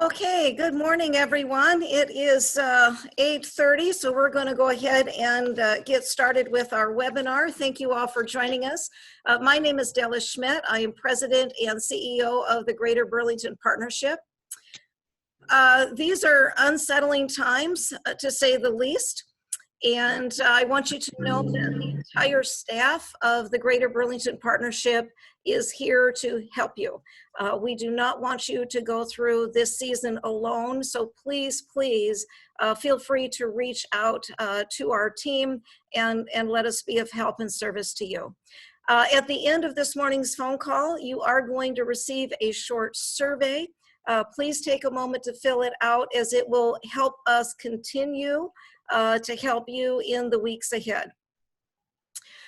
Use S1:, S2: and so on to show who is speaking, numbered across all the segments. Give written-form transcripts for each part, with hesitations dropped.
S1: Okay, good morning, everyone. It is 8:30, so we're going to go ahead and get started with our webinar. Thank you all for joining us. My name is Della Schmidt. I am President and CEO of the Greater Burlington Partnership. These are unsettling times, to say the least. And I want you to know that the entire staff of the Greater Burlington Partnership is here to help you. We do not want you to go through this season alone, so please feel free to reach out to our team and let us be of help and service to you. At the end of this morning's phone call, you are going to receive a short survey. Please take a moment to fill it out, as it will help us continue to help you in the weeks ahead.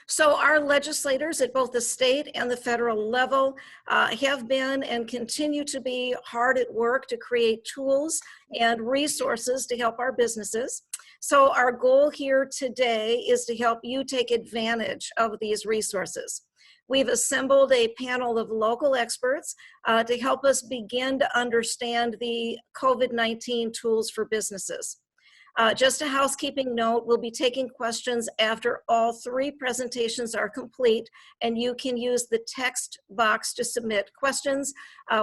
S1: So our legislators at both the state and the federal level have been and continue to be hard at work to create tools and resources to help our businesses. So our goal here today is to help you take advantage of these resources. We've assembled a panel of local experts to help us begin to understand the COVID-19 tools for businesses. Just a housekeeping note, we'll be taking questions after all three presentations are complete, and you can use the text box to submit questions.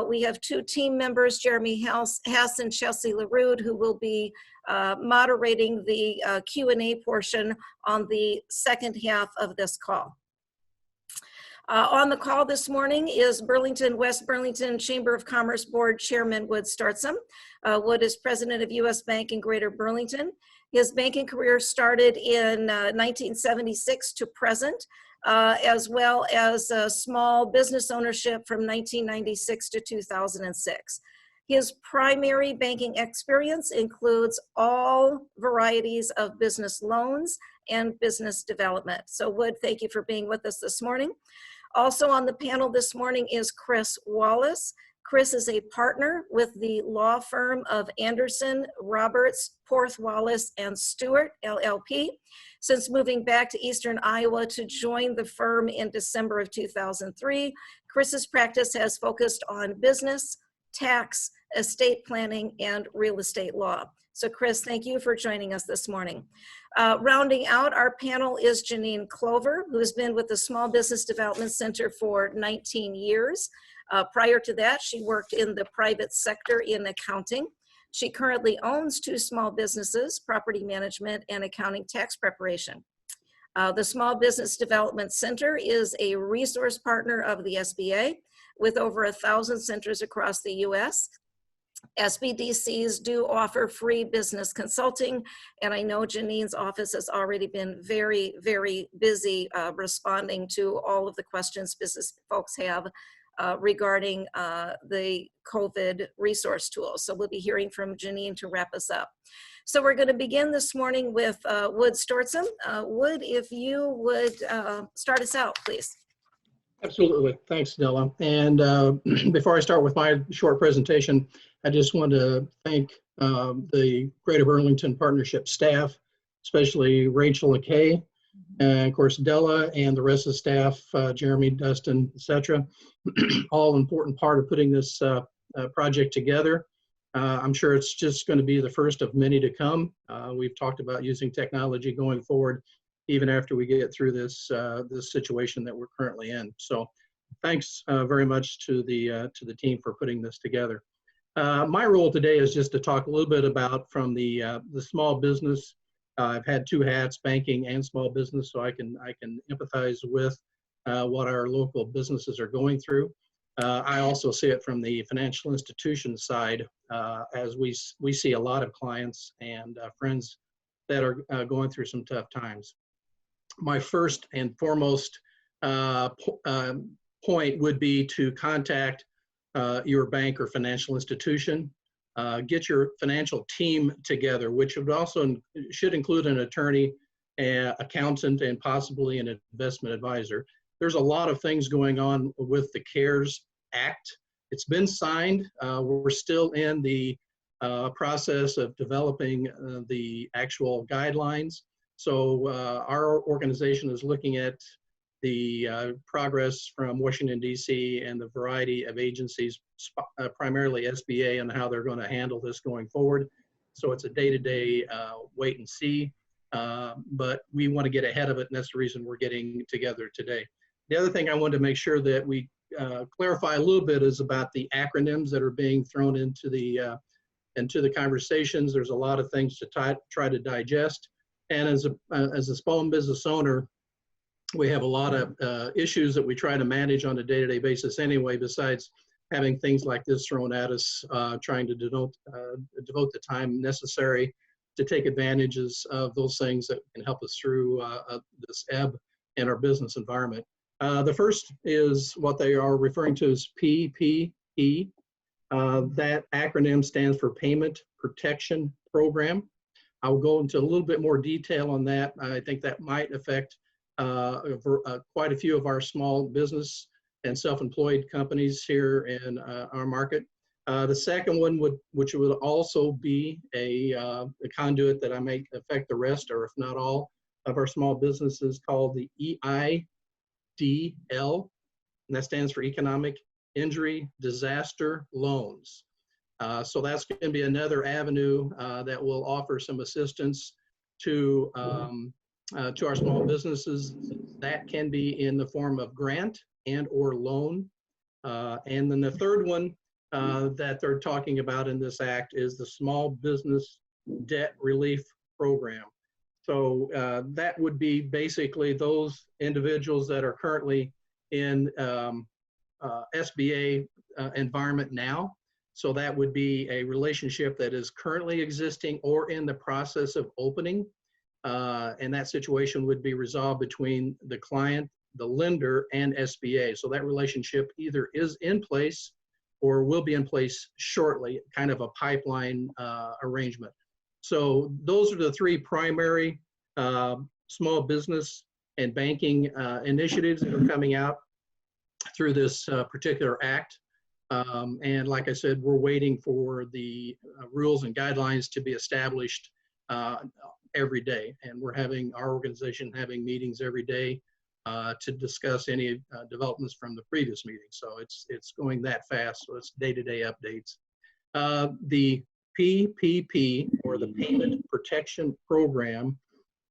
S1: We have two team members, Jeremy Hess and Chelsea LaRude, who will be moderating the Q&A portion on the second half of this call. On the call this morning is West Burlington Chamber of Commerce Board Chairman Wood Startsum. Wood is president of U.S. Bank in Greater Burlington. His banking career started in 1976 to present, as well as small business ownership from 1996 to 2006. His primary banking experience includes all varieties of business loans and business development. So Wood, thank you for being with us this morning. Also on the panel this morning is Chris Wallace. Chris is a partner with the law firm of Anderson, Roberts, Porth, Wallace, and Stewart, LLP. Since moving back to Eastern Iowa to join the firm in December of 2003, Chris's practice has focused on business, tax, estate planning, and real estate law. So Chris, thank you for joining us this morning. Rounding out our panel is Janine Clover, who has been with the Small Business Development Center for 19 years. Prior to that, she worked in the private sector in accounting. She currently owns two small businesses, property management and accounting tax preparation. The Small Business Development Center is a resource partner of the SBA with over 1,000 centers across the U.S. SBDCs do offer free business consulting, and I know Janine's office has already been very, very busy responding to all of the questions business folks have regarding the COVID resource tools. So we'll be hearing from Janine to wrap us up. So we're going to begin this morning with Wood Startsum. Wood, if you would start us out, please.
S2: Absolutely. Thanks, Della. And before I start with my short presentation, I just want to thank the Greater Burlington Partnership staff, especially Rachel McKay, and of course Della and the rest of the staff, Jeremy, Dustin, etc. All important part of putting this project together. I'm sure it's just going to be the first of many to come. We've talked about using technology going forward, even after we get through this this situation that we're currently in. So thanks very much to the team for putting this together. My role today is just to talk a little bit about from the small business. I've had two hats, banking and small business, so I can empathize with what our local businesses are going through. I also see it from the financial institution side, as we see a lot of clients and friends that are going through some tough times. My first and foremost point would be to contact your bank or financial institution. Get your financial team together, which would also should include an attorney, accountant, and possibly an investment advisor. There's a lot of things going on with the CARES Act. It's been signed. We're still in the process of developing the actual guidelines. So our organization is looking at progress from Washington, D.C. and the variety of agencies, primarily SBA, and how they're going to handle this going forward. So it's a day-to-day wait and see, but we want to get ahead of it, and that's the reason we're getting together today. The other thing I wanted to make sure that we clarify a little bit is about the acronyms that are being thrown into the conversations. There's a lot of things to try to digest, and as a small business owner, we have a lot of issues that we try to manage on a day-to-day basis anyway, besides having things like this thrown at us, trying to devote the time necessary to take advantages of those things that can help us through this ebb in our business environment. The first is what they are referring to as PPP. That acronym stands for Payment Protection Program. I'll go into a little bit more detail on that. I think that might affect quite a few of our small business and self-employed companies here in our market. The second one, which would also be a conduit that I may affect the rest, or if not all, of our small businesses, called the EIDL, and that stands for Economic Injury Disaster Loans. So that's going to be another avenue that will offer some assistance to our small businesses. That can be in the form of grant and or loan. And then the third one that they're talking about in this act is the Small Business Debt Relief Program. So that would be basically those individuals that are currently in SBA environment now. So that would be a relationship that is currently existing or in the process of opening. And that situation would be resolved between the client, the lender, and SBA. So that relationship either is in place or will be in place shortly, kind of a pipeline arrangement. So those are the three primary small business and banking initiatives that are coming out through this particular act. And like I said, we're waiting for the rules and guidelines to be established every day. And we're having our organization having meetings every day to discuss any developments from the previous meeting. So it's going that fast. So it's day-to-day updates. The PPP, or the Payment Protection Program,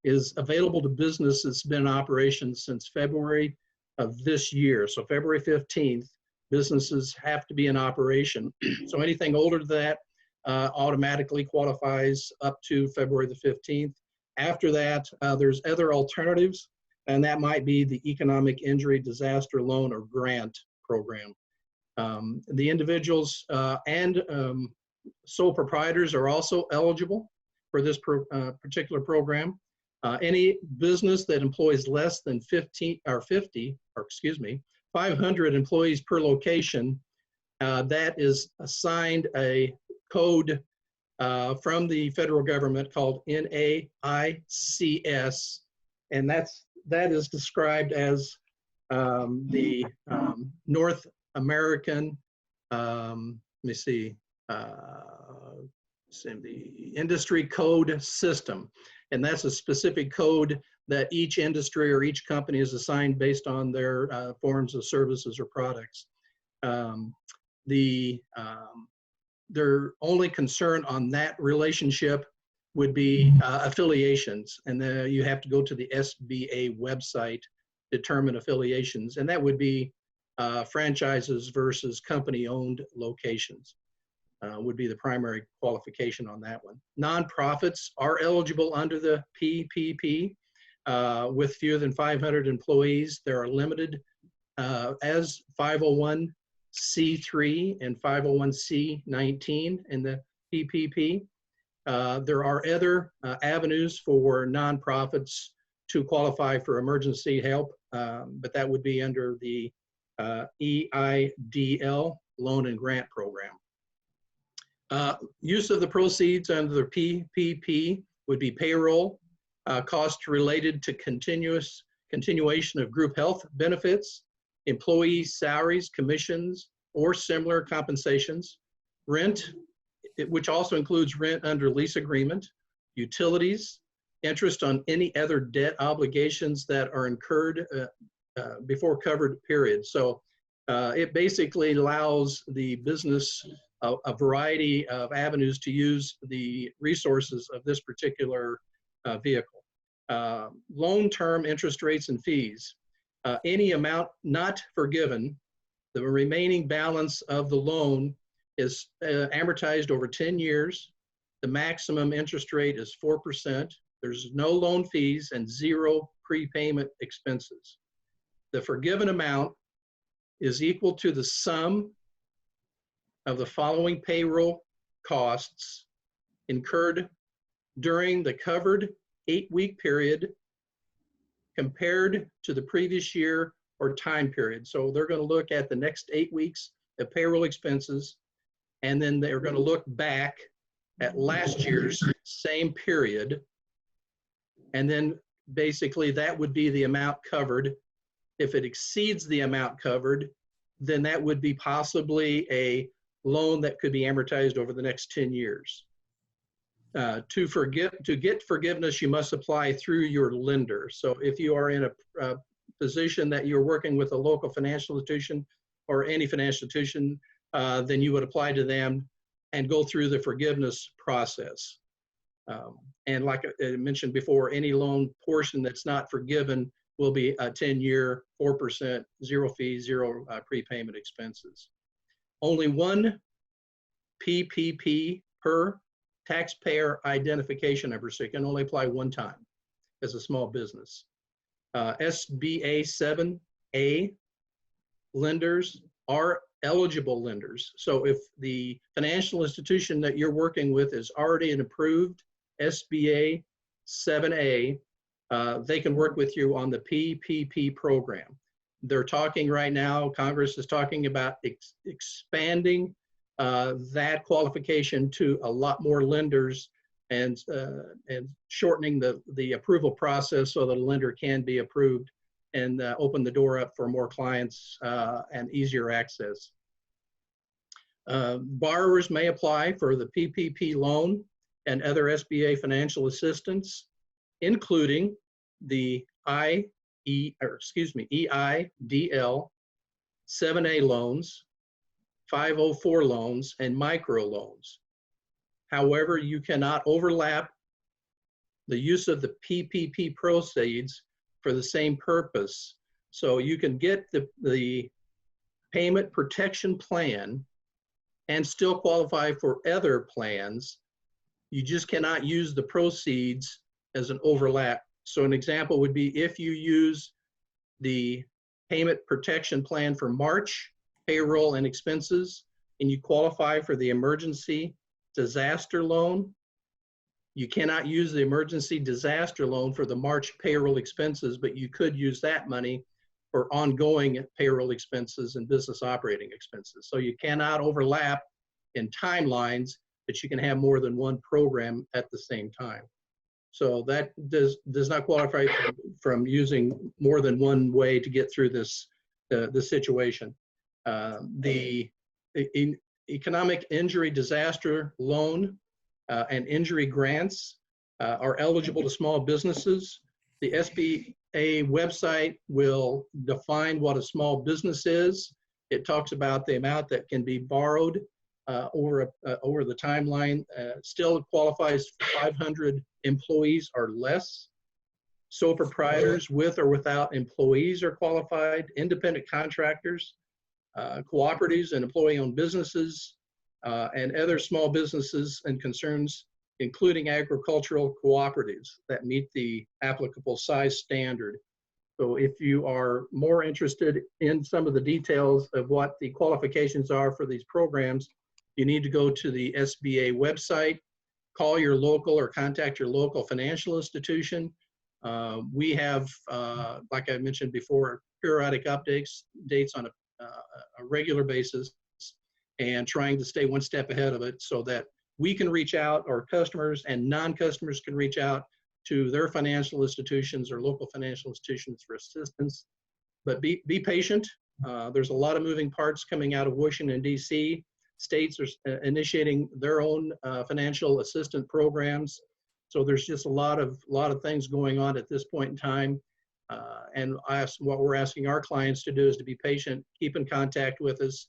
S2: is available to businesses that's been in operation since February of this year. So February 15th, businesses have to be in operation. So anything older than that automatically qualifies up to February the 15th. After that, there's other alternatives, and that might be the Economic Injury Disaster Loan or Grant Program. The individuals and sole proprietors are also eligible for this particular program. Any business that employs less than 500 employees per location, that is assigned a code from the federal government called NAICS, and that is described as the North American, the industry code system. And that's a specific code that each industry or each company is assigned based on their forms of services or products. Their only concern on that relationship would be affiliations. And then you have to go to the SBA website, determine affiliations. And that would be franchises versus company-owned locations. Would be the primary qualification on that one. Nonprofits are eligible under the PPP with fewer than 500 employees. There are limited as 501c3 and 501c19 in the PPP. There are other avenues for nonprofits to qualify for emergency help, but that would be under the EIDL Loan and Grant Program. Use of the proceeds under the PPP would be payroll, costs related to continuation of group health benefits, employee salaries, commissions, or similar compensations, rent, which also includes rent under lease agreement, utilities, interest on any other debt obligations that are incurred before covered period. So it basically allows the business a variety of avenues to use the resources of this particular vehicle. Loan term interest rates and fees. Any amount not forgiven, the remaining balance of the loan is amortized over 10 years. The maximum interest rate is 4%. There's no loan fees and 0 prepayment expenses. The forgiven amount is equal to the sum of the following payroll costs incurred during the covered 8-week period compared to the previous year or time period. So they're going to look at the next 8 weeks of payroll expenses, and then they're going to look back at last year's same period, and then basically that would be the amount covered. If it exceeds the amount covered, then that would be possibly a loan that could be amortized over the next 10 years. To get forgiveness, you must apply through your lender. So if you are in a position that you're working with a local financial institution or any financial institution, then you would apply to them and go through the forgiveness process. And like I mentioned before, any loan portion that's not forgiven will be a 10-year, 4%, 0 fees, 0 prepayment expenses. Only one PPP per taxpayer identification number, so you can only apply one time as a small business. SBA 7A lenders are eligible lenders. So if the financial institution that you're working with is already an approved SBA 7A, they can work with you on the PPP program. They're talking right now, Congress is talking about expanding that qualification to a lot more lenders and shortening the approval process so that a lender can be approved and open the door up for more clients and easier access. Borrowers may apply for the PPP loan and other SBA financial assistance, including the EIDL 7A loans, 504 loans, and micro loans. However, you cannot overlap the use of the PPP proceeds for the same purpose. So you can get the payment protection plan and still qualify for other plans. You just cannot use the proceeds as an overlap. So an example would be if you use the payment protection plan for March payroll and expenses, and you qualify for the emergency disaster loan, you cannot use the emergency disaster loan for the March payroll expenses, but you could use that money for ongoing payroll expenses and business operating expenses. So you cannot overlap in timelines, but you can have more than one program at the same time. So that does not qualify from using more than one way to get through this situation. The economic injury disaster loan and injury grants are eligible to small businesses. The SBA website will define what a small business is. It talks about the amount that can be borrowed over the timeline. Still qualifies for 500 employees or less. Sole proprietors with or without employees are qualified. Independent contractors, cooperatives and employee-owned businesses, and other small businesses and concerns, including agricultural cooperatives that meet the applicable size standard. So if you are more interested in some of the details of what the qualifications are for these programs, you need to go to the SBA website, call your local or contact your local financial institution. We have, like I mentioned before, periodic updates on a regular basis, and trying to stay one step ahead of it so that we can reach out, our customers and non-customers can reach out to their financial institutions or local financial institutions for assistance. But be patient. There's a lot of moving parts coming out of Washington, D.C. States are initiating their own financial assistance programs. So there's just a lot of things going on at this point in time. And what we're asking our clients to do is to be patient, keep in contact with us,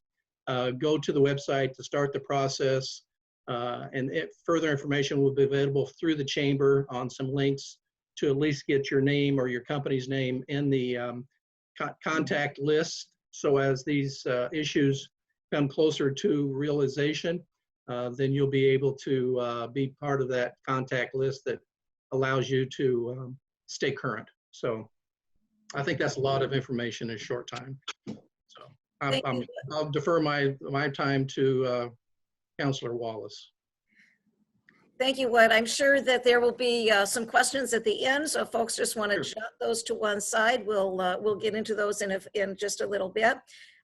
S2: go to the website to start the process, and further information will be available through the chamber on some links to at least get your name or your company's name in the contact list. So as these issues come closer to realization, then you'll be able to be part of that contact list that allows you to stay current. So I think that's a lot of information in a short time. So I'll defer my time to Councilor Wallace.
S1: Thank you, Wood. I'm sure that there will be some questions at the end, so if folks just want to jot those to one side, we'll get into those in just a little bit.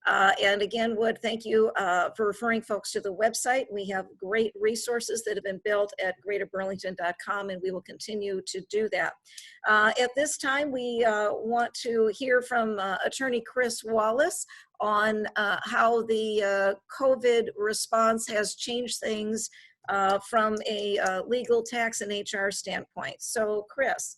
S1: And again, Wood, thank you for referring folks to the website. We have great resources that have been built at greaterburlington.com, and we will continue to do that. At this time, we want to hear from Attorney Chris Wallace on how the COVID response has changed things from a legal, tax, and HR standpoint. So, Chris.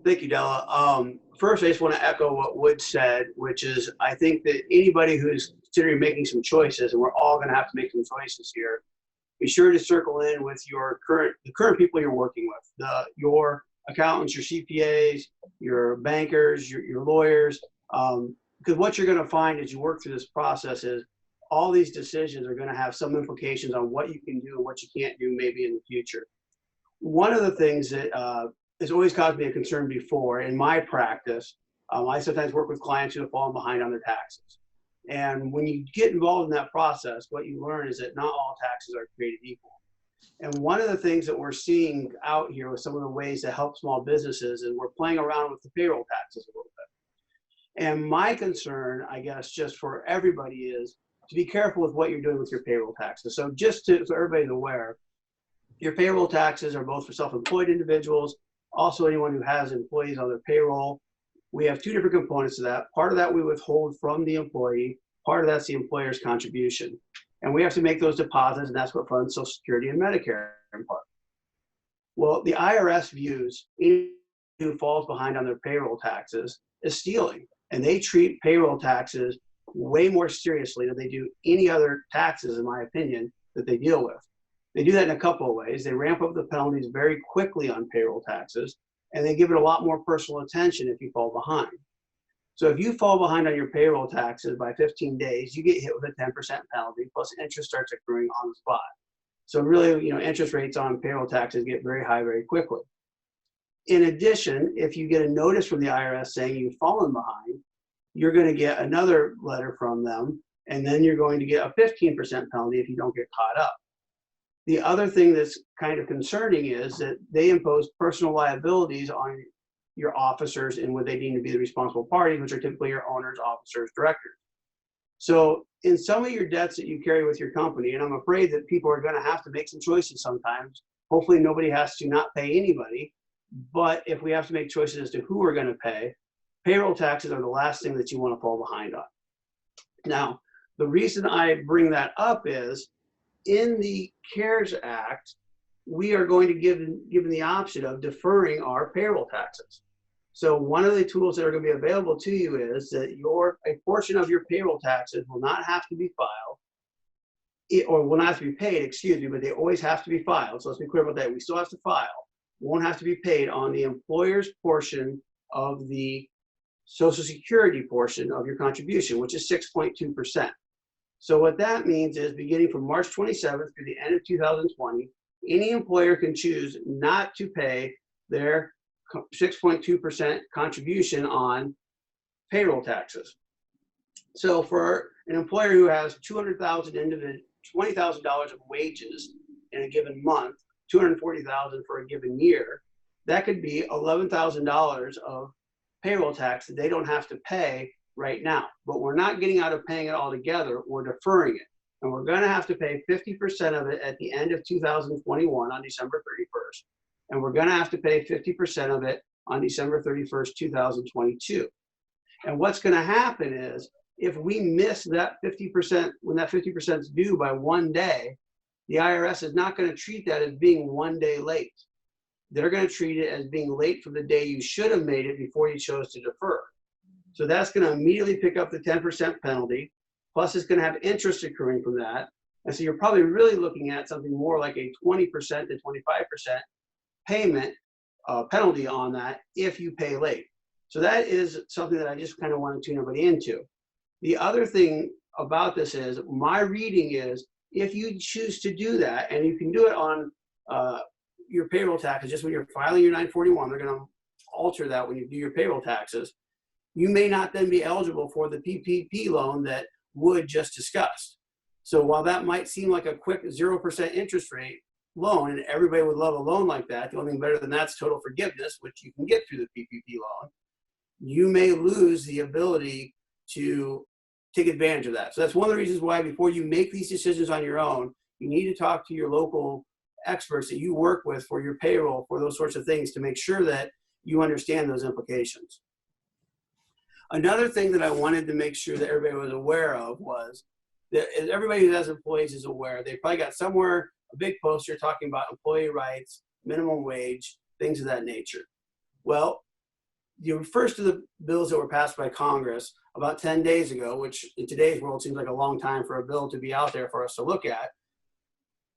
S3: Thank you, Della. First, I just want to echo what Wood said, which is I think that anybody who's considering making some choices, and we're all going to have to make some choices here, be sure to circle in with the current people you're working with, your accountants, your CPAs, your bankers, your lawyers, because what you're going to find as you work through this process is all these decisions are going to have some implications on what you can do and what you can't do maybe in the future. One of the things that has always caused me a concern before in my practice, I sometimes work with clients who have fallen behind on their taxes. And when you get involved in that process, what you learn is that not all taxes are created equal. And one of the things that we're seeing out here with some of the ways to help small businesses is we're playing around with the payroll taxes a little bit. And my concern, I guess, just for everybody is to be careful with what you're doing with your payroll taxes. So just so everybody's aware, your payroll taxes are both for self-employed individuals, also anyone who has employees on their payroll. We have two different components to that. Part of that we withhold from the employee. Part of that's the employer's contribution. And we have to make those deposits, and that's what funds Social Security and Medicare in part. Well, the IRS views anyone who falls behind on their payroll taxes is stealing. And they treat payroll taxes way more seriously than they do any other taxes, in my opinion, that they deal with. They do that in a couple of ways. They ramp up the penalties very quickly on payroll taxes, and they give it a lot more personal attention if you fall behind. So if you fall behind on your payroll taxes by 15 days, you get hit with a 10% penalty, plus interest starts accruing on the spot. So really, interest rates on payroll taxes get very high very quickly. In addition, if you get a notice from the IRS saying you've fallen behind, you're going to get another letter from them, and then you're going to get a 15% penalty if you don't get caught up. The other thing that's kind of concerning is that they impose personal liabilities on your officers and what they deem to be the responsible parties, which are typically your owners, officers, directors. So in some of your debts that you carry with your company, and I'm afraid that people are going to have to make some choices sometimes. Hopefully nobody has to not pay anybody, but if we have to make choices as to who we're going to pay, payroll taxes are the last thing that you want to fall behind on. Now, the reason I bring that up is in the CARES Act, we are going to give the option of deferring our payroll taxes. So one of the tools that are going to be available to you is that a portion of your payroll taxes will not have to be filed, or will not have to be paid, excuse me, but they always have to be filed. So let's be clear about that. We still have to file. Won't have to be paid on the employer's portion of the Social Security portion of your contribution, which is 6.2%. So what that means is beginning from March 27th through the end of 2020, any employer can choose not to pay their 6.2% contribution on payroll taxes. So for an employer who has $20,000 of wages in a given month, $240,000 for a given year, that could be $11,000 of payroll tax that they don't have to pay right now. But we're not getting out of paying it all together, we're deferring it. And we're going to have to pay 50% of it at the end of 2021 on December 31st. And we're going to have to pay 50% of it on December 31st, 2022. And what's going to happen is if we miss that 50%, when that 50% is due by one day, the IRS is not going to treat that as being one day late. they're going to treat it as being late from the day you should have made it before you chose to defer. So that's going to immediately pick up the 10% penalty, plus it's going to have interest accruing from that. And so you're probably really looking at something more like a 20% to 25% payment penalty on that if you pay late. So that is something that I just kind of want to tune everybody into. The other thing about this is, my reading is, if you choose to do that, and you can do it on your payroll taxes, just when you're filing your 941, they're going to alter that when you do your payroll taxes. You may not then be eligible for the PPP loan that Wood just discussed. So while that might seem like a quick 0% interest rate loan, and everybody would love a loan like that, the only thing better than that's total forgiveness, which you can get through the PPP loan, you may lose the ability to take advantage of that. So that's one of the reasons why, before you make these decisions on your own, you need to talk to your local experts that you work with for your payroll, for those sorts of things, to make sure that you understand those implications. Another thing that I wanted to make sure that everybody was aware of was that everybody who has employees is aware. They probably got somewhere a big poster talking about employee rights, minimum wage, things of that nature. Well, the first of the bills that were passed by Congress about 10 days ago, which in today's world seems like a long time for a bill to be out there for us to look at,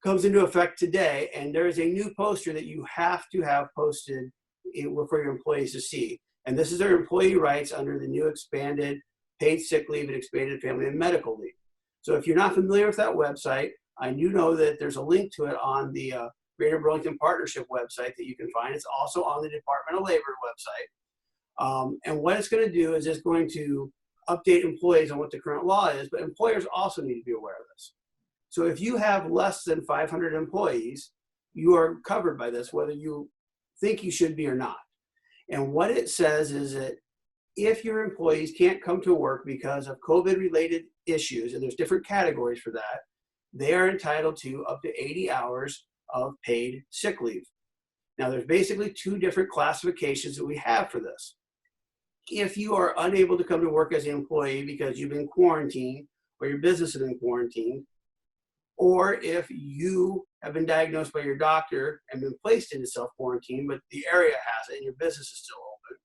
S3: comes into effect today. And there is a new poster that you have to have posted for your employees to see. And this is their employee rights under the new expanded paid sick leave and expanded family and medical leave. So if you're not familiar with that website, I do know that there's a link to it on the Greater Burlington Partnership website that you can find. It's also on the Department of Labor website. And what it's going to do is it's going to update employees on what the current law is, but employers also need to be aware of this. So if you have less than 500 employees, you are covered by this, whether you think you should be or not. And what it says is that if your employees can't come to work because of COVID-related issues, and there's different categories for that, they are entitled to up to 80 hours of paid sick leave. Now, there's basically two different classifications that we have for this. If you are unable to come to work as an employee because you've been quarantined or your business has been quarantined, or if you have been diagnosed by your doctor and been placed into self-quarantine, but the area has it and your business is still open,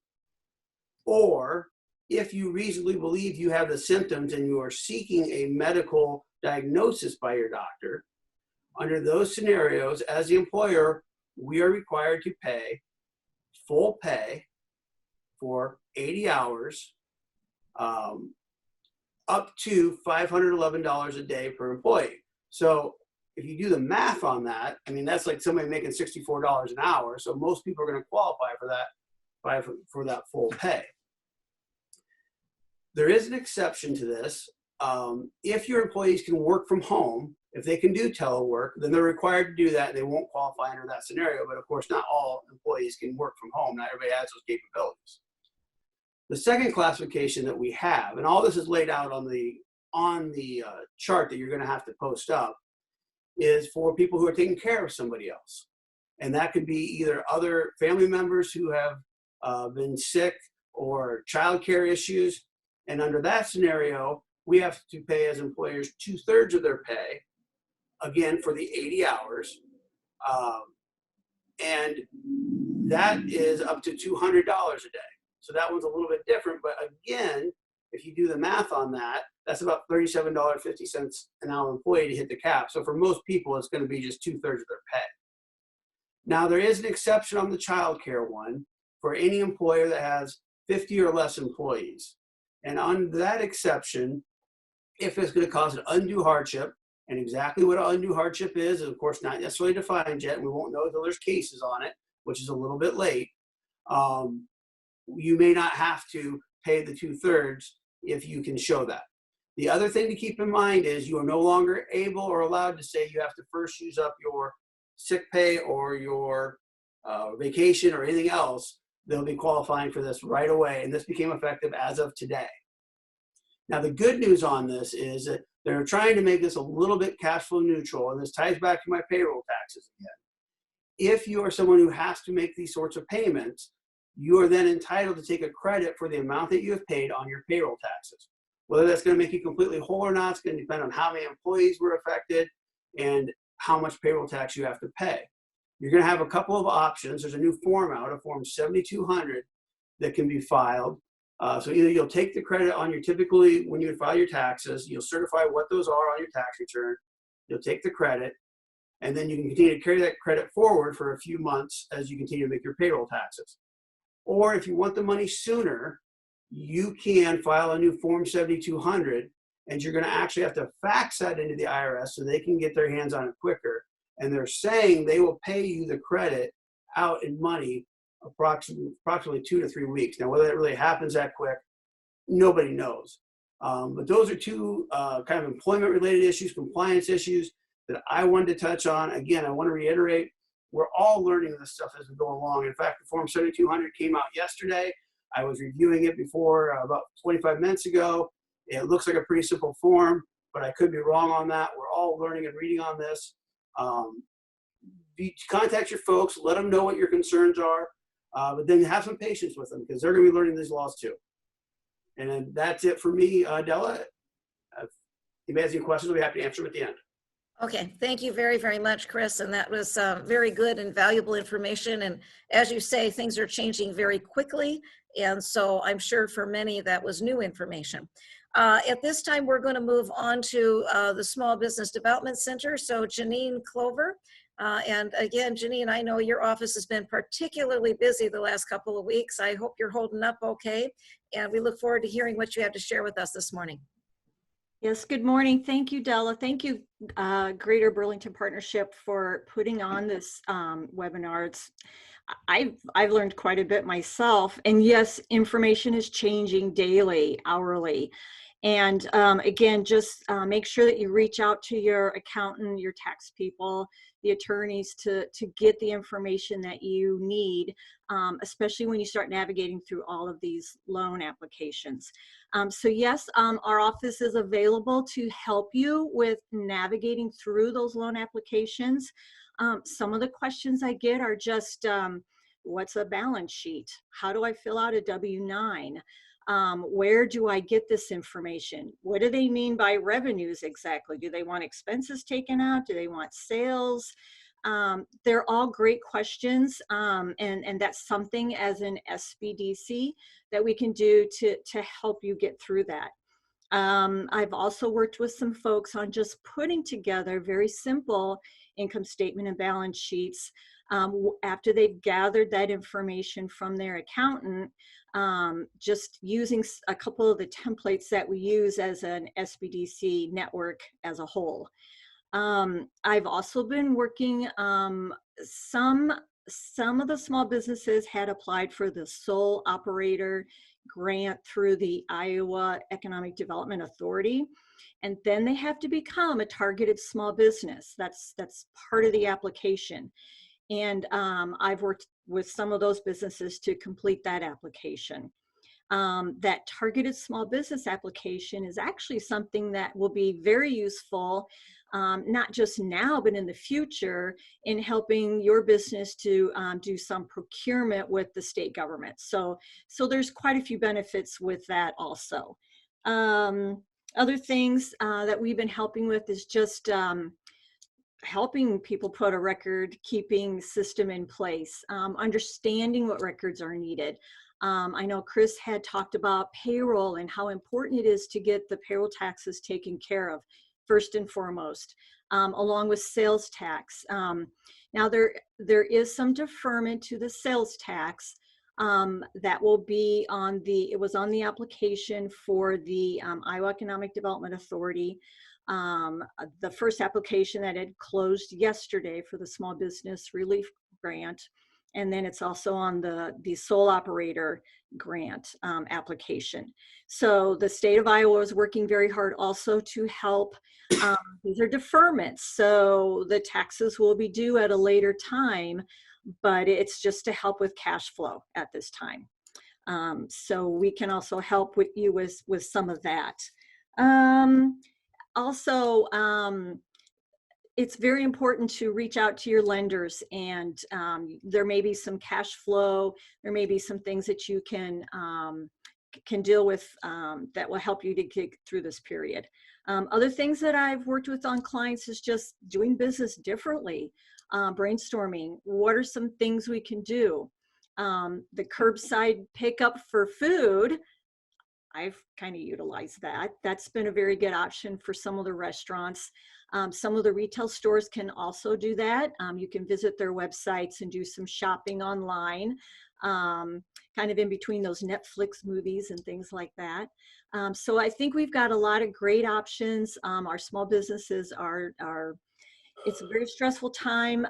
S3: or if you reasonably believe you have the symptoms and you are seeking a medical diagnosis by your doctor, under those scenarios, as the employer, we are required to pay full pay for 80 hours, up to $511 a day per employee. So if you do the math on that, I mean, that's like somebody making $64 an hour. So most people are going to qualify for that, for that full pay. There is an exception to this. If your employees can work from home, if they can do telework, then they're required to do that. And they won't qualify under that scenario. But of course, not all employees can work from home. Not everybody has those capabilities. The second classification that we have, and all this is laid out on the chart that you're going to have to post up, is for people who are taking care of somebody else. And that could be either other family members who have been sick or childcare issues. And under that scenario, we have to pay as employers 2/3 of their pay, again, for the 80 hours. And that is up to $200 a day. So that one's a little bit different. But again, if you do the math on that, that's about $37.50 an hour employee to hit the cap. So for most people, it's going to be just 2/3 of their pay. Now, there is an exception on the child care one for any employer that has 50 or less employees. And on that exception, if it's going to cause an undue hardship, and exactly what an undue hardship is of course not necessarily defined yet, and we won't know until there's cases on it, which is a little bit late, you may not have to pay the 2/3 if you can show that. The other thing to keep in mind is you are no longer able or allowed to say you have to first use up your sick pay or your vacation or anything else. They'll be qualifying for this right away, and this became effective as of today. Now, the good news on this is that they're trying to make this a little bit cash flow neutral, and this ties back to my payroll taxes again. If you are someone who has to make these sorts of payments, you are then entitled to take a credit for the amount that you have paid on your payroll taxes. Whether that's going to make you completely whole or not, it's going to depend on how many employees were affected and how much payroll tax you have to pay. you're going to have a couple of options. There's a new form out, a form 7200, that can be filed. So either you'll take the credit on your, typically when you file your taxes, you'll certify what those are on your tax return. You'll take the credit, and then you can continue to carry that credit forward for a few months as you continue to make your payroll taxes. Or if you want the money sooner, you can file a new Form 7200, and you're going to actually have to fax that into the IRS so they can get their hands on it quicker. And they're saying they will pay you the credit out in money approximately 2 to 3 weeks. Now, whether that really happens that quick, nobody knows. But those are two kind of employment-related issues, compliance issues that I wanted to touch on. Again, I want to reiterate, we're all learning this stuff as we go along. In fact, the Form 7200 came out yesterday. I was reviewing it before about 25 minutes ago. It looks like a pretty simple form, but I could be wrong on that. We're all learning and reading on this. Contact your folks, let them know what your concerns are, but then have some patience with them because they're going to be learning these laws too. And then that's it for me, Della. If anybody has any questions, I'll be happy to answer them at the end.
S1: Okay, thank you very, very much, Chris. And that was very good and valuable information. And as you say, things are changing very quickly. And so I'm sure for many that was new information. At this time, we're going to move on to the Small Business Development Center. So Janine, Clover. And again, Janine, I know your office has been particularly busy the last couple of weeks. I hope you're holding up okay. And we look forward to hearing what you have to share with us this morning.
S4: Yes, good morning. Thank you, Della. Thank you, Greater Burlington Partnership, for putting on this webinar. I've learned quite a bit myself. And yes, information is changing daily, hourly. And again, just make sure that you reach out to your accountant, your tax people, the attorneys to get the information that you need, especially when you start navigating through all of these loan applications. So yes, our office is available to help you with navigating through those loan applications. Some of the questions I get are just, what's a balance sheet? How do I fill out a W-9? Where do I get this information? What do they mean by revenues exactly? Do they want expenses taken out? Do they want sales? They're all great questions, and that's something as an SBDC that we can do to help you get through that. I've also worked with some folks on just putting together very simple income statement and balance sheets after they've gathered that information from their accountant, just using a couple of the templates that we use as an SBDC network as a whole. I've also been working, some of the small businesses had applied for the sole operator grant through the Iowa Economic Development Authority. And then they have to become a targeted small business. That's part of the application. And I've worked with some of those businesses to complete that application. That targeted small business application is actually something that will be very useful, not just now, but in the future, in helping your business to do some procurement with the state government. So there's quite a few benefits with that also. Other things that we've been helping with is just helping people put a record keeping system in place, understanding what records are needed. I know Chris had talked about payroll and how important it is to get the payroll taxes taken care of first and foremost, along with sales tax. Now there is some deferment to the sales tax that will be on it was on the application for the Iowa Economic Development Authority. The first application that had closed yesterday for the Small Business Relief Grant. And then it's also on the sole operator grant application. So the state of Iowa is working very hard also to help. These are deferments. So the taxes will be due at a later time, but it's just to help with cash flow at this time. So we can also help with you with some of that. Also, it's very important to reach out to your lenders, and there may be some cash flow, there may be some things that you can deal with that will help you to get through this period. Other things that I've worked with on clients is just doing business differently. brainstorming. What are some things we can do? The curbside pickup for food, I've kind of utilized that. That's been a very good option for some of the restaurants. Some of the retail stores can also do that. You can visit their websites and do some shopping online, kind of in between those Netflix movies and things like that. So I think we've got a lot of great options. Our small businesses are it's a very stressful time,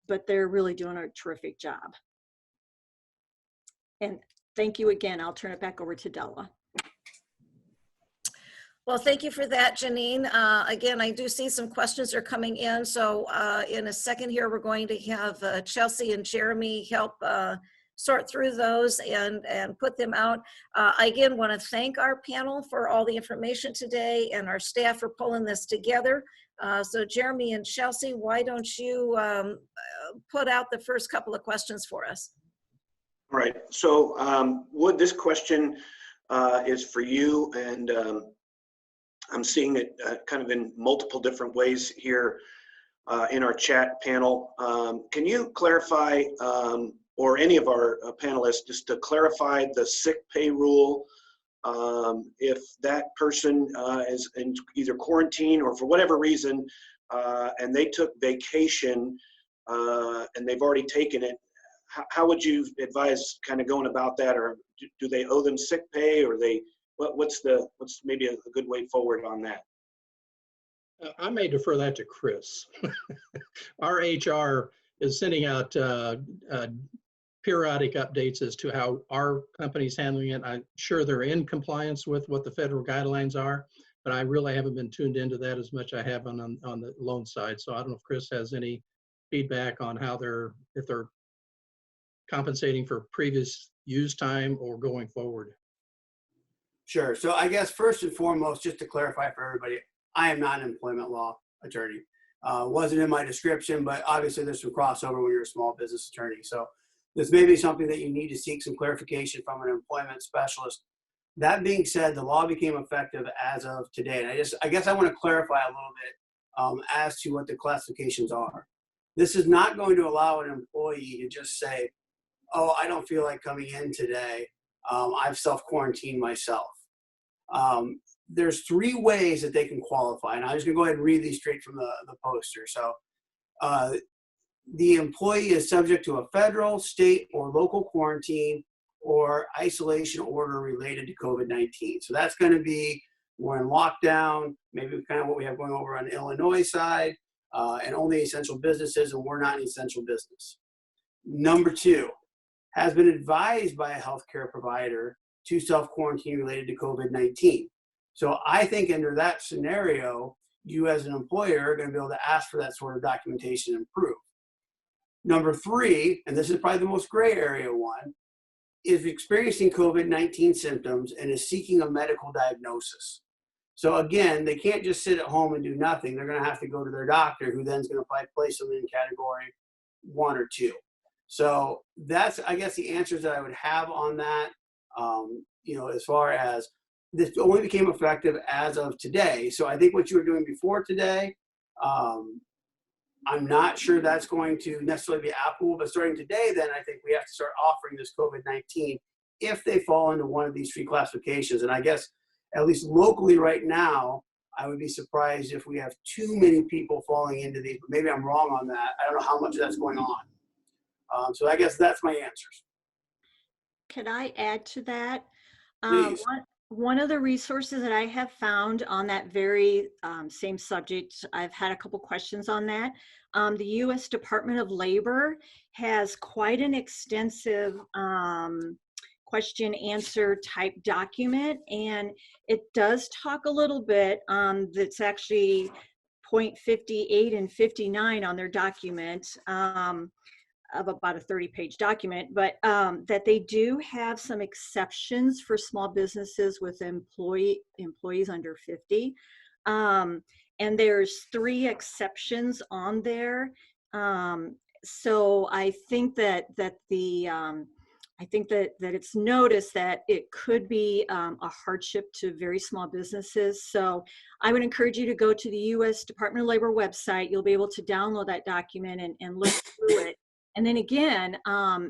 S4: but they're really doing a terrific job. And thank you again. I'll turn it back over to Della.
S1: Well, thank you for that, Janine. Again, I do see some questions are coming in. So in a second here, we're going to have Chelsea and Jeremy help sort through those and put them out. I again want to thank our panel for all the information today and our staff for pulling this together. So Jeremy and Chelsea, why don't you put out the first couple of questions for us?
S5: All right. So Wood, this question is for you, and I'm seeing it kind of in multiple different ways here in our chat panel. Can you clarify, or any of our panelists, just to clarify the sick pay rule, if that person is in either quarantine or for whatever reason, and they took vacation and they've already taken it, how would you advise kind of going about that? Or do they owe them sick pay, or what's maybe a good way forward on that?
S2: I may defer that to Chris. Our HR is sending out periodic updates as to how our company's handling it. I'm sure they're in compliance with what the federal guidelines are, but I really haven't been tuned into that as much as I have on the loan side. So I don't know if Chris has any feedback on how if they're compensating for previous use time or going forward.
S3: Sure. So I guess first and foremost, just to clarify for everybody, I am not an employment law attorney. Wasn't in my description, but obviously there's some crossover when you're a small business attorney. So this may be something that you need to seek some clarification from an employment specialist. That being said, the law became effective as of today. And I guess I want to clarify a little bit as to what the classifications are. This is not going to allow an employee to just say, oh, I don't feel like coming in today. I've self-quarantined myself. There's 3 ways that they can qualify. And I'm just going to go ahead and read these straight from the poster. So the employee is subject to a federal, state, or local quarantine or isolation order related to COVID-19. So that's going to be, we're in lockdown, maybe kind of what we have going over on the Illinois side, and only essential businesses, and we're not an essential business. Number 2, has been advised by a healthcare provider to self-quarantine related to COVID-19. So I think under that scenario, you as an employer are going to be able to ask for that sort of documentation and proof. Number 3, and this is probably the most gray area one, is experiencing COVID-19 symptoms and is seeking a medical diagnosis. So again, they can't just sit at home and do nothing. They're going to have to go to their doctor, who then is going to probably place them in category 1 or 2. So that's, I guess, the answers that I would have on that. As far as this only became effective as of today. So I think what you were doing before today, I'm not sure that's going to necessarily be applicable, but starting today, then I think we have to start offering this COVID-19 if they fall into one of these 3 classifications. And I guess at least locally right now, I would be surprised if we have too many people falling into these, but maybe I'm wrong on that. I don't know how much that's going on. So I guess that's my answers.
S4: Could I add to that?
S3: Please.
S4: One of the resources that I have found on that very same subject, I've had a couple questions on that. The U.S. Department of Labor has quite an extensive question answer type document, and it does talk a little bit, that's actually point 58 and 59 on their document, of about a 30-page document, but that they do have some exceptions for small businesses with employees under 50. And there's 3 exceptions on there. So I think that the, I think that it's noticed that it could be a hardship to very small businesses. So I would encourage you to go to the U.S. Department of Labor website. You'll be able to download that document and look through it. And then again,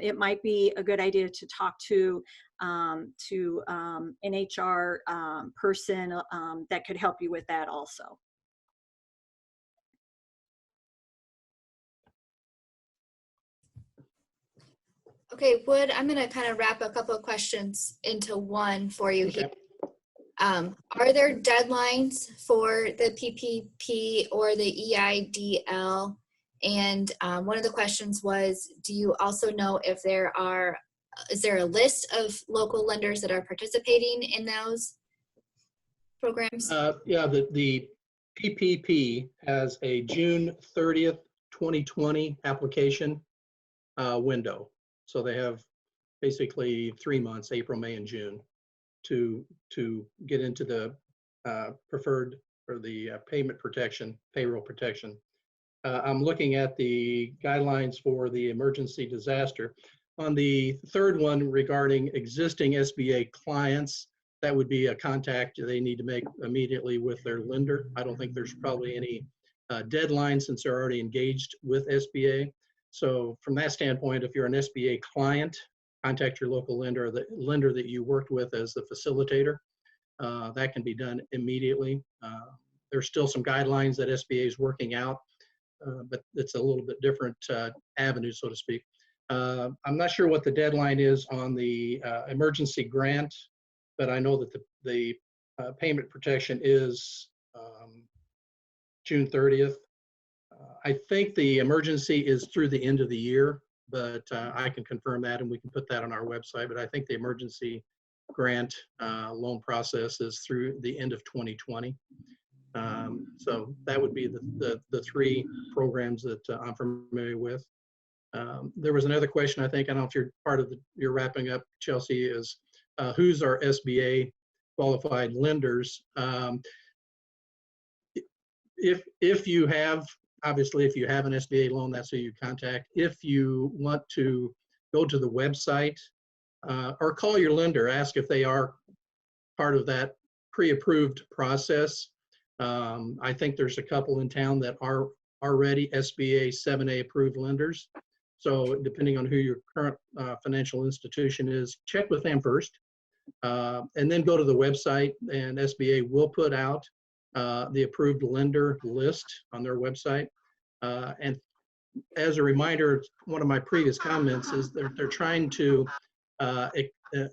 S4: it might be a good idea to talk to an HR person that could help you with that also.
S6: Okay, Wood, I'm going to kind of wrap a couple of questions into one for you here. Are there deadlines for the PPP or the EIDL? And one of the questions was, do you also know if is there a list of local lenders that are participating in those programs?
S2: Yeah, the PPP has a June 30th, 2020 application window. So they have basically 3 months, April, May, and June, to get into the preferred or the payment protection, payroll protection. I'm looking at the guidelines for the emergency disaster. On the third one regarding existing SBA clients, that would be a contact they need to make immediately with their lender. I don't think there's probably any deadline since they're already engaged with SBA. So from that standpoint, if you're an SBA client, contact your local lender, or the lender that you worked with as the facilitator. That can be done immediately. There's still some guidelines that SBA is working out, but it's a little bit different avenue, so to speak. I'm not sure what the deadline is on the emergency grant, but I know that the payment protection is June 30th. I think the emergency is through the end of the year, but I can confirm that and we can put that on our website. But I think the emergency grant loan process is through the end of 2020. So that would be the three programs that I'm familiar with. There was another question, I think, I don't know if you're part of you're wrapping up, Chelsea, is who's our SBA qualified lenders? If you have, obviously, if you have an SBA loan, that's who you contact. If you want to go to the website or call your lender, ask if they are part of that pre-approved process. I think there's a couple in town that are already SBA 7A approved lenders. So depending on who your current financial institution is, check with them first, and then go to the website, and SBA will put out the approved lender list on their website. And as a reminder, one of my previous comments is they're trying to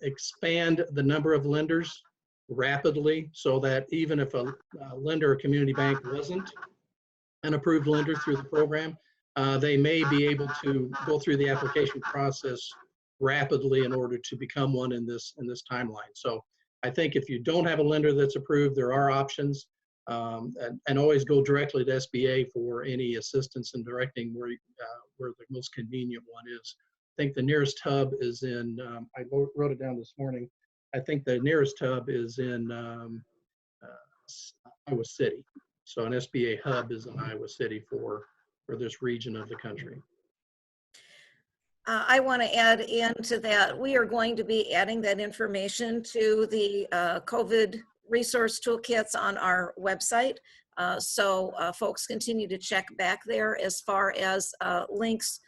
S2: expand the number of lenders rapidly, so that even if a lender or community bank wasn't an approved lender through the program, they may be able to go through the application process rapidly in order to become one in this timeline. So I think if you don't have a lender that's approved, there are options, and always go directly to SBA for any assistance in directing where the most convenient one is. I think the nearest hub is in, I wrote it down this morning, I think the nearest hub is in Iowa City. So an SBA hub is in Iowa City for this region of the country.
S1: I want to add into that, we are going to be adding that information to the COVID resource toolkits on our website. So folks continue to check back there as far as links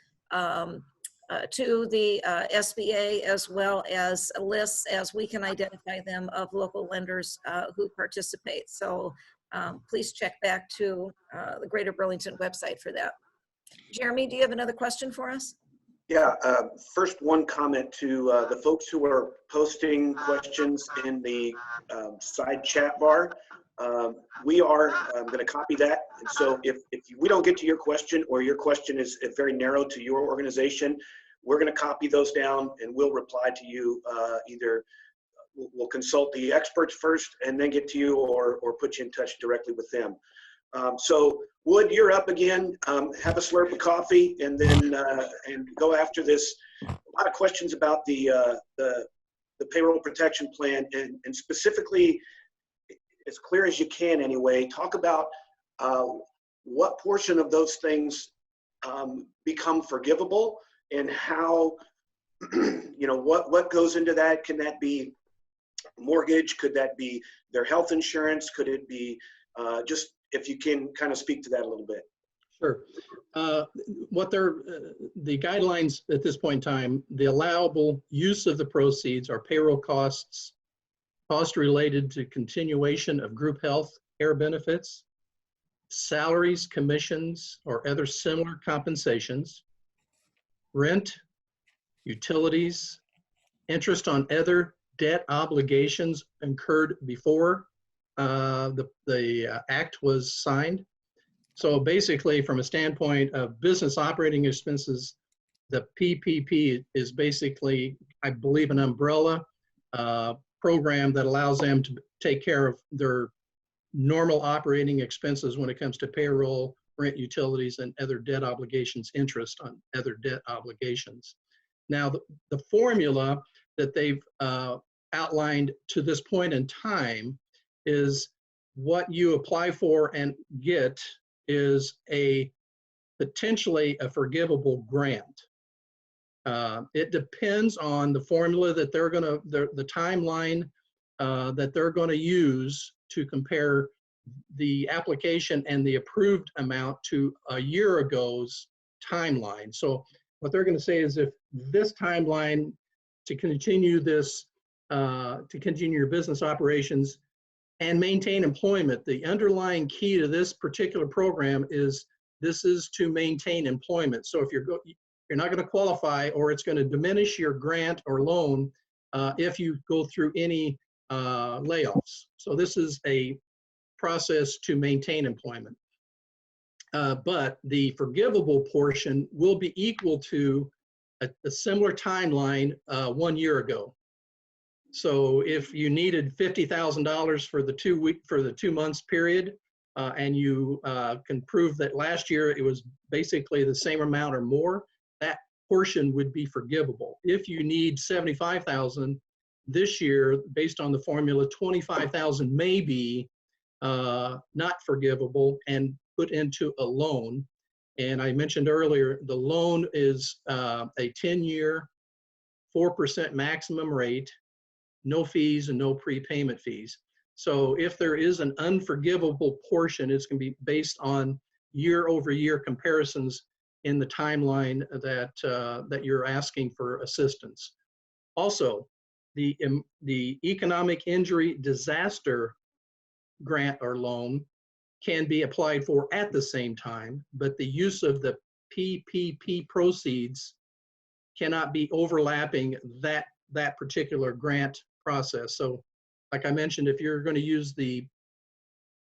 S1: to the SBA, as well as lists, as we can identify them, of local lenders who participate. So please check back to the Greater Burlington website for that. Jeremy, do you have another question for us?
S5: Yeah, first one comment to the folks who are posting questions in the side chat bar. We are going to copy that. And so if we don't get to your question, or your question is very narrow to your organization, we're going to copy those down and we'll reply to you. Either we'll consult the experts first and then get to you, or put you in touch directly with them. So Wood, you're up again. Have a slurp of coffee and then and go after this. A lot of questions about the payroll protection plan, and specifically, as clear as you can anyway, talk about what portion of those things become forgivable, and how you know, what goes into that? Can that be mortgage? Could that be their health insurance? Could it be just if you can kind of speak to that a little bit?
S2: Sure. The guidelines at this point in time, the allowable use of the proceeds are payroll costs, costs related to continuation of group health care benefits, salaries, commissions, or other similar compensations, rent, utilities, interest on other debt obligations incurred before the act was signed. So basically, from a standpoint of business operating expenses, the PPP is basically, I believe, an umbrella program that allows them to take care of their normal operating expenses when it comes to payroll, rent, utilities, and other debt obligations, interest on other debt obligations. Now, the formula that they've outlined to this point in time is what you apply for and get is potentially a forgivable grant. It depends on the formula that they're going to, the timeline that they're going to use to compare the application and the approved amount to a year ago's timeline. So what they're going to say is if this timeline to continue this, to continue your business operations and maintain employment, the underlying key to this particular program is this is to maintain employment. So if you're not going to qualify, or it's going to diminish your grant or loan if you go through any layoffs. So this is a process to maintain employment. But the forgivable portion will be equal to a similar timeline 1 year ago. So if you needed $50,000 for the 2 months period, and you can prove that last year it was basically the same amount or more, that portion would be forgivable. If you need $75,000 this year, based on the formula, $25,000 may be not forgivable and put into a loan. And I mentioned earlier, the loan is a 10-year, 4% maximum rate, no fees and no prepayment fees. So if there is an unforgivable portion, it's going to be based on year-over-year comparisons in the timeline that you're asking for assistance. Also, the economic injury disaster grant or loan can be applied for at the same time, but the use of the PPP proceeds cannot be overlapping that particular grant process. So like I mentioned, if you're going to use the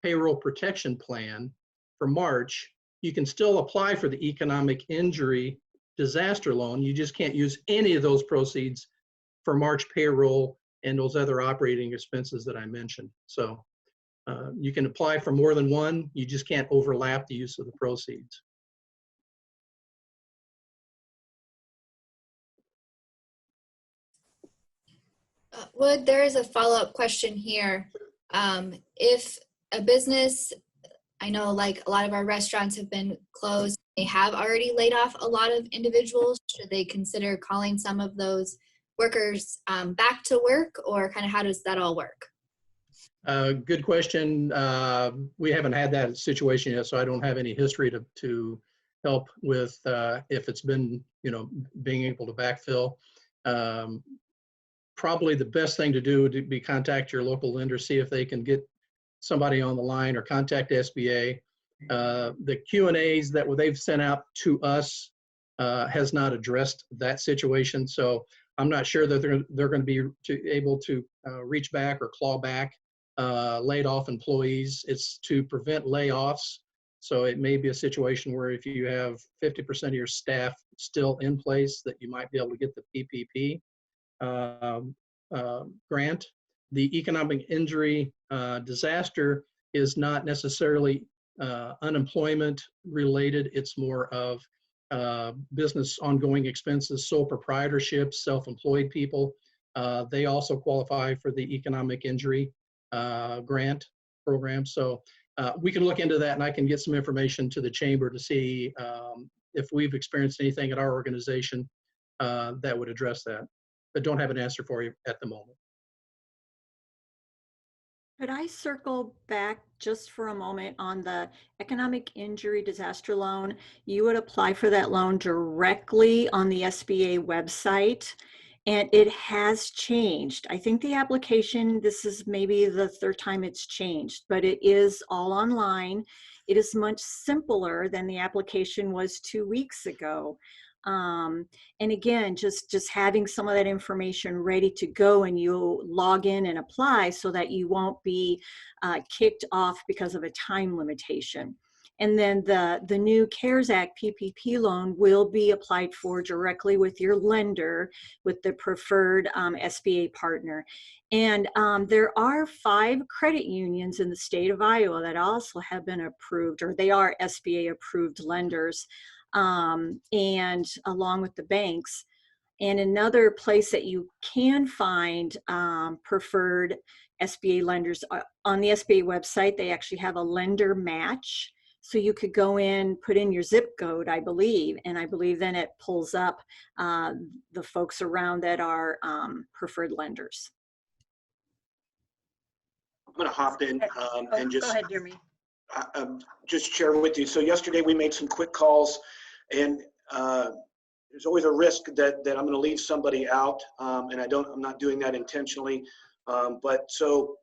S2: payroll protection plan for March, you can still apply for the economic injury disaster loan. You just can't use any of those proceeds for March payroll and those other operating expenses that I mentioned. So you can apply for more than one, you just can't overlap the use of the proceeds.
S6: Wood, there is a follow-up question here. If a business, I know like a lot of our restaurants have been closed, they have already laid off a lot of individuals, should they consider calling some of those workers back to work, or kind of how does that all work?
S2: Good question. We haven't had that situation yet, so I don't have any history to help with if it's been, being able to backfill. Probably the best thing to do would be contact your local lender, see if they can get somebody on the line, or contact SBA. The Q&As that they've sent out to us has not addressed that situation, so I'm not sure that they're going to be able to reach back or claw back laid off employees. It's to prevent layoffs. So it may be a situation where if you have 50% of your staff still in place, that you might be able to get the PPP grant. The economic injury disaster is not necessarily unemployment related. It's more of business ongoing expenses, sole proprietorship, self-employed people. They also qualify for the economic injury grant program. So we can look into that, and I can get some information to the chamber to see if we've experienced anything at our organization that would address that, but don't have an answer for you at the moment.
S4: Could I circle back just for a moment on the economic injury disaster loan? You would apply for that loan directly on the SBA website, and it has changed. I think the application, this is maybe the third time it's changed, but it is all online. It is much simpler than the application was 2 weeks ago. And again, just having some of that information ready to go, and you log in and apply so that you won't be kicked off because of a time limitation. And then the new CARES Act PPP loan will be applied for directly with your lender, with the preferred SBA partner. And there are 5 credit unions in the state of Iowa that also have been approved, or they are SBA approved lenders. And along with the banks. And another place that you can find preferred SBA lenders, on the SBA website, they actually have a lender match. So you could go in, put in your zip code, I believe, and I believe then it pulls up the folks around that are preferred lenders.
S5: I'm going to hop in and just
S7: Go ahead, Jeremy.
S5: just share with you. So yesterday we made some quick calls, and there's always a risk that I'm going to leave somebody out, and I'm not doing that intentionally. But so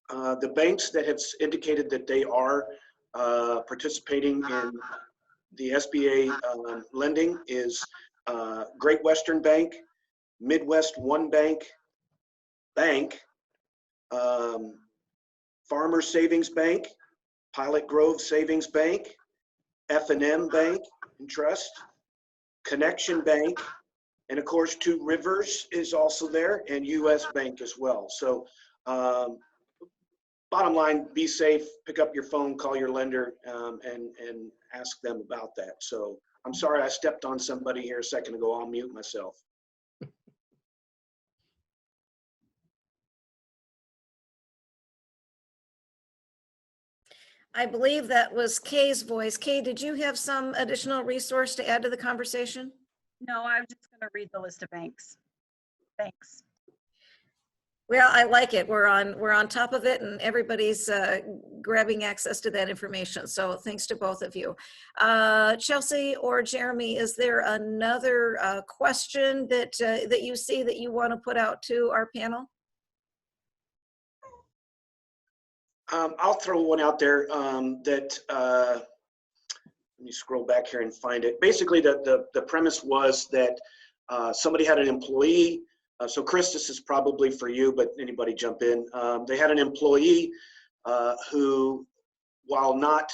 S5: the banks that have indicated that they are participating in the SBA lending is Great Western Bank, Midwest One Bank, Farmers Savings Bank, Pilot Grove Savings Bank, F&M Bank and Trust, Connection Bank, and of course Two Rivers is also there, and US Bank as well. So bottom line, be safe, pick up your phone, call your lender, and ask them about that. So I'm sorry I stepped on somebody here a second ago. I'll mute myself.
S1: I believe that was Kay's voice. Kay, did you have some additional resource to add to the conversation?
S7: No, I was just going to read the list of banks. Thanks.
S1: Well, I like it. We're on top of it, and everybody's grabbing access to that information. So thanks to both of you. Chelsea or Jeremy, is there another question that you see that you want to put out to our panel?
S5: I'll throw one out there that, let me scroll back here and find it. Basically, the premise was that somebody had an employee. So Chris, this is probably for you, but anybody jump in. They had an employee who, while not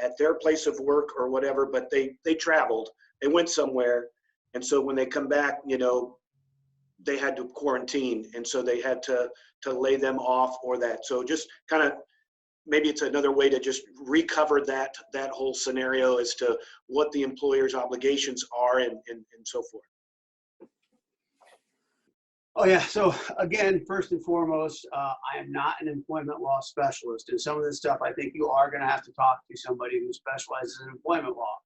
S5: at their place of work or whatever, but they traveled, they went somewhere. And so when they come back, you know, they had to quarantine. And so they had to lay them off or that. So just kind of, maybe it's another way to just recover that whole scenario as to what the employer's obligations are and so forth.
S3: Oh yeah, so again, first and foremost, I am not an employment law specialist, and some of this stuff I think you are going to have to talk to somebody who specializes in employment law.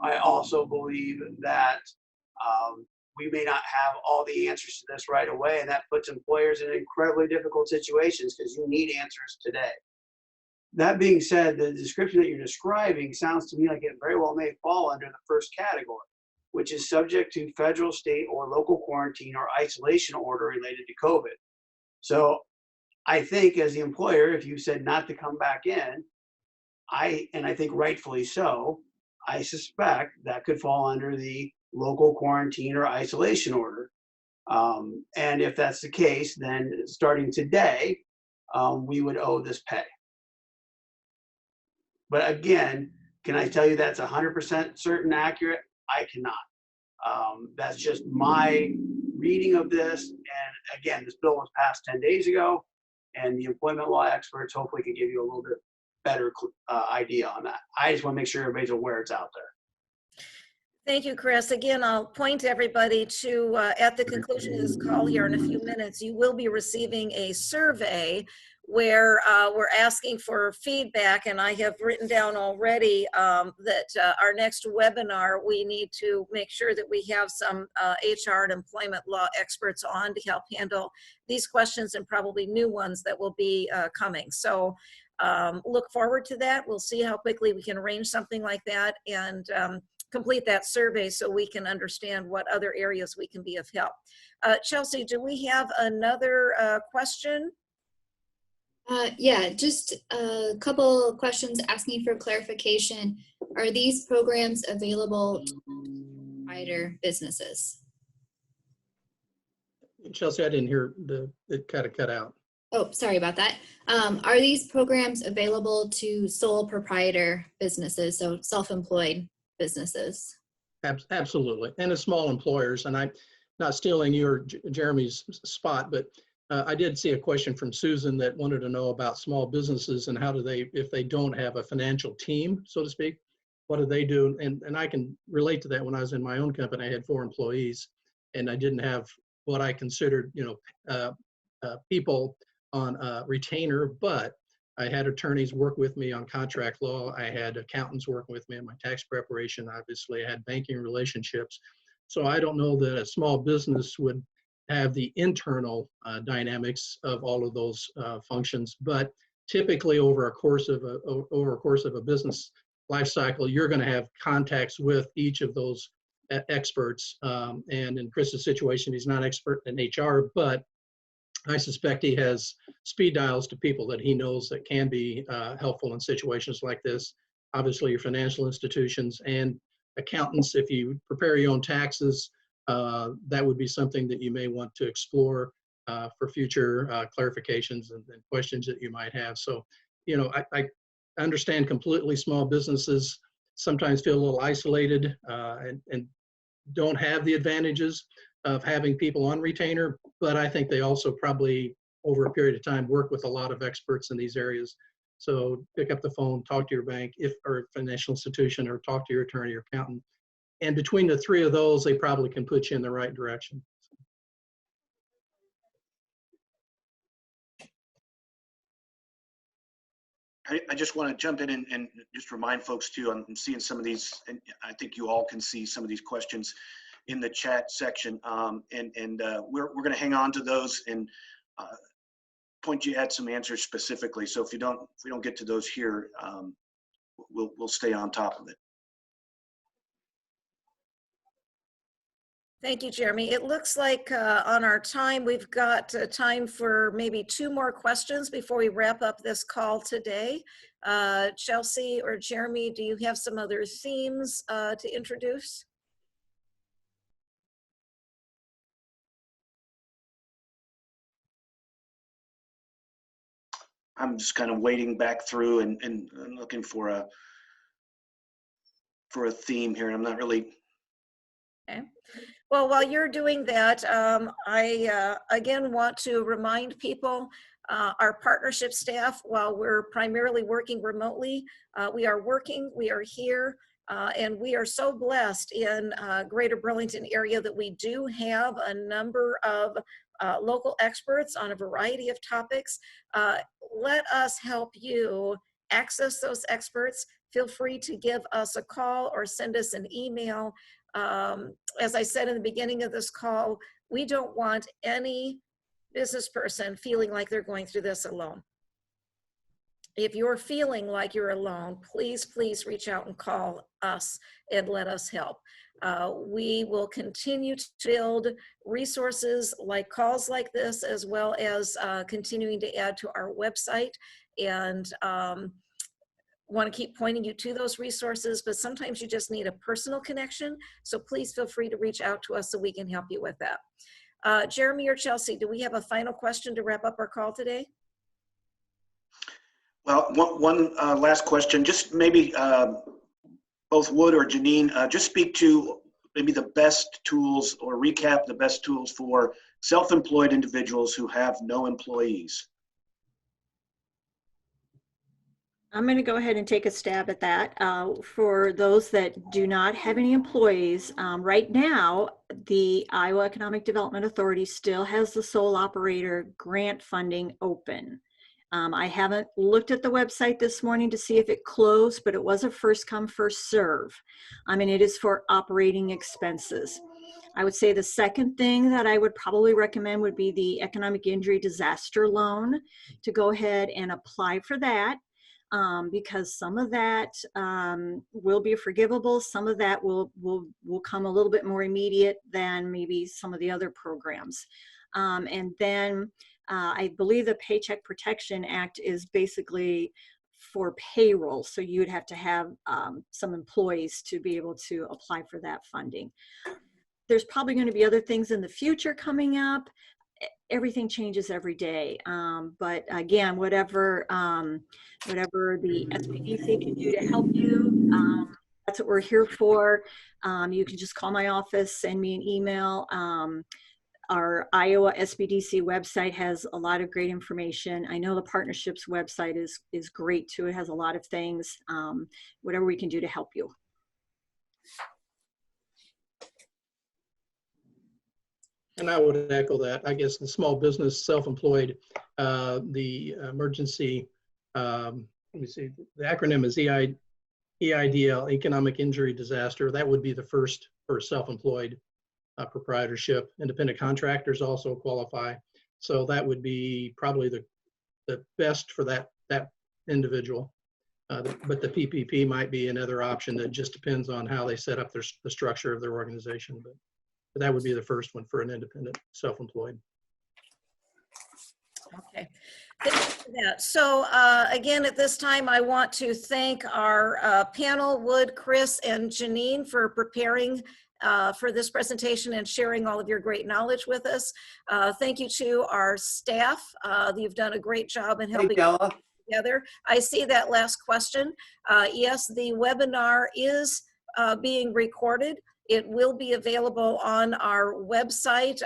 S3: I also believe that we may not have all the answers to this right away, and that puts employers in incredibly difficult situations because you need answers today. That being said, the description that you're describing sounds to me like it very well may fall under the first category, which is subject to federal, state, or local quarantine or isolation order related to COVID. So I think as the employer, if you said not to come back in, and I think rightfully so, I suspect that could fall under the local quarantine or isolation order. And if that's the case, then starting today, we would owe this pay. But again, can I tell you that's 100% certain accurate? I cannot. That's just my reading of this. And again, this bill was passed 10 days ago, and the employment law experts hopefully can give you a little bit better idea on that. I just want to make sure everybody's aware it's out there.
S1: Thank you, Chris. Again, I'll point everybody to, at the conclusion of this call here in a few minutes, you will be receiving a survey where we're asking for feedback, and I have written down already that our next webinar, we need to make sure that we have some HR and employment law experts on to help handle these questions and probably new ones that will be coming. So look forward to that. We'll see how quickly we can arrange something like that and complete that survey so we can understand what other areas we can be of help. Chelsea, do we have another question?
S6: Yeah, just a couple questions asking for clarification. Are these programs available to provider businesses?
S2: Chelsea, I didn't hear it kind of cut out.
S6: Oh, sorry about that. Are these programs available to sole proprietor businesses, so self-employed businesses?
S2: Absolutely. And as small employers, and I'm not stealing your Jeremy's spot, but I did see a question from Susan that wanted to know about small businesses and how do they, if they don't have a financial team, so to speak, what do they do? And I can relate to that. When I was in my own company, I had 4 employees and I didn't have what I considered, people on retainer, but I had attorneys work with me on contract law. I had accountants working with me in my tax preparation. Obviously, I had banking relationships. So I don't know that a small business would have the internal dynamics of all of those functions, but typically over a course of a business life cycle, you're going to have contacts with each of those experts. And in Chris's situation, he's not an expert in HR, but I suspect he has speed dials to people that he knows that can be helpful in situations like this. Obviously, your financial institutions and accountants, if you prepare your own taxes, that would be something that you may want to explore for future clarifications and questions that you might have. So, I understand completely small businesses sometimes feel a little isolated and don't have the advantages of having people on retainer, but I think they also probably over a period of time work with a lot of experts in these areas. So pick up the phone, talk to your bank or financial institution, or talk to your attorney or accountant. And between the 3 of those, they probably can put you in the right direction.
S5: I just want to jump in and just remind folks too, I'm seeing some of these, and I think you all can see some of these questions in the chat section. We're going to hang on to those and point you at some answers specifically. So if we don't get to those here, we'll stay on top of it.
S1: Thank you, Jeremy. It looks like on our time, we've got time for maybe 2 more questions before we wrap up this call today. Chelsea or Jeremy, do you have some other themes to introduce?
S5: I'm just kind of wading back through and looking for a theme here. I'm not really.
S1: Okay. Well, while you're doing that, I again want to remind people, our partnership staff, while we're primarily working remotely, we are here, and we are so blessed in Greater Burlington area that we do have a number of local experts on a variety of topics. Let us help you access those experts. Feel free to give us a call or send us an email. As I said in the beginning of this call, we don't want any business person feeling like they're going through this alone. If you're feeling like you're alone, please reach out and call us and let us help. We will continue to build resources like calls like this, as well as continuing to add to our website, and want to keep pointing you to those resources, but sometimes you just need a personal connection. So please feel free to reach out to us so we can help you with that. Jeremy or Chelsea, do we have a final question to wrap up our call today?
S5: Well, one last question, just maybe both Wood or Janine, just speak to maybe the best tools or recap the best tools for self-employed individuals who have no employees.
S4: I'm going to go ahead and take a stab at that. For those that do not have any employees, right now, the Iowa Economic Development Authority still has the sole operator grant funding open. I haven't looked at the website this morning to see if it closed, but it was a first come, first serve. And it is for operating expenses. I would say the second thing that I would probably recommend would be the economic injury disaster loan, to go ahead and apply for that. Because some of that will be forgivable. Some of that will come a little bit more immediate than maybe some of the other programs. And then I believe the Paycheck Protection Act is basically for payroll. So you would have to have some employees to be able to apply for that funding. There's probably going to be other things in the future coming up. Everything changes every day. But again, whatever the SBDC can do to help you, that's what we're here for. You can just call my office, send me an email. Our Iowa SBDC website has a lot of great information. I know the partnerships website is great too. It has a lot of things, whatever we can do to help you.
S2: And I would echo that. I guess the small business, self-employed, the emergency, let me see, the acronym is EIDL, Economic Injury Disaster. That would be the first for self-employed proprietorship. Independent contractors also qualify. So that would be probably the best for that individual. But the PPP might be another option. That just depends on how they set up the structure of their organization. But that would be the first one for an independent self-employed.
S1: Okay, thank you for that. So again, at this time, I want to thank our panel, Wood, Chris, and Janine, for preparing for this presentation and sharing all of your great knowledge with us. Thank you to our staff. You've done a great job in helping
S3: Della.
S1: together. I see that last question. Yes, the webinar is being recorded. It will be available on our website,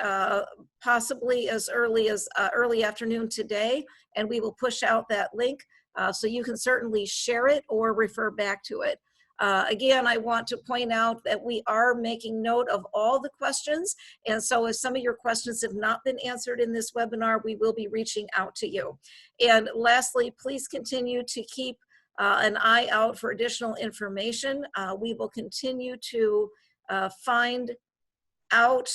S1: possibly as early as early afternoon today, and we will push out that link so you can certainly share it or refer back to it. Again, I want to point out that we are making note of all the questions, and so if some of your questions have not been answered in this webinar, we will be reaching out to you. And lastly, please continue to keep an eye out for additional information. We will continue to find out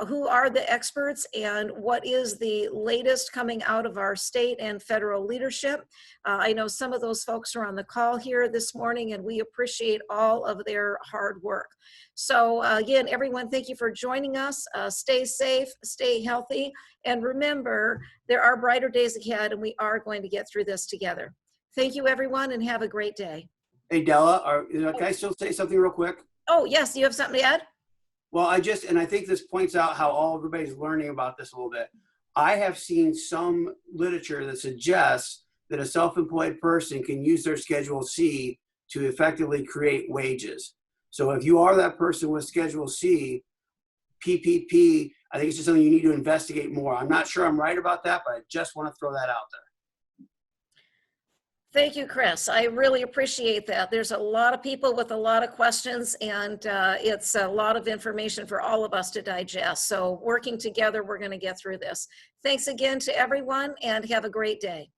S1: who are the experts and what is the latest coming out of our state and federal leadership. I know some of those folks are on the call here this morning, and we appreciate all of their hard work. So again, everyone, thank you for joining us. Stay safe, stay healthy, and remember, there are brighter days ahead, and we are going to get through this together. Thank you, everyone, and have a great day.
S3: Hey, Della, can I still say something real quick?
S1: Oh, yes, you have something to add?
S3: Well, I think this points out how everybody's learning about this a little bit. I have seen some literature that suggests that a self-employed person can use their Schedule C to effectively create wages. So if you are that person with Schedule C, PPP, I think it's just something you need to investigate more. I'm not sure I'm right about that, but I just want to throw that out there.
S1: Thank you, Chris. I really appreciate that. There's a lot of people with a lot of questions, and it's a lot of information for all of us to digest. So working together, we're going to get through this. Thanks again to everyone, and have a great day.